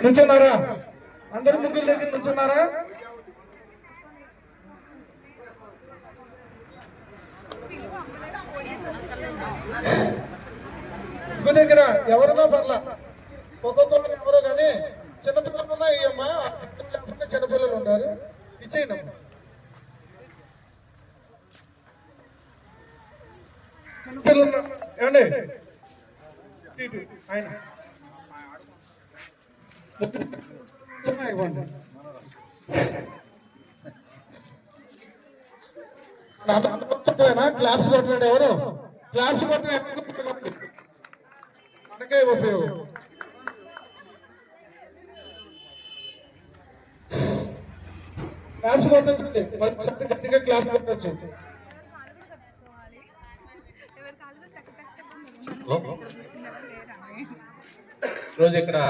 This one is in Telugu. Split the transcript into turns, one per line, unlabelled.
నుంచున్నారా? అందరు ముగ్గురు దగ్గర నుంచున్నారా? ముగ్గు దగ్గర ఎవరినో పర్లా, ఒక్కొక్కరు ఎవరో కానీ చిన్నపిల్లలు ఉన్నా ఇయ్యమ్మా, చిన్నపిల్లలు ఉన్నారు, ఇచ్చేయనమ్మా. చిన్నపిల్లలు ఏమండి ఆయన ఇవ్వండి. క్లాప్స్ కొట్టినాడు ఎవరు? క్లాప్స్ కొట్టిన మనకే ఉపయోగం. క్లాప్స్ కొట్టండి, గట్టిగా క్లాప్స్ కొట్టచ్చు.
రోజు ఇక్కడ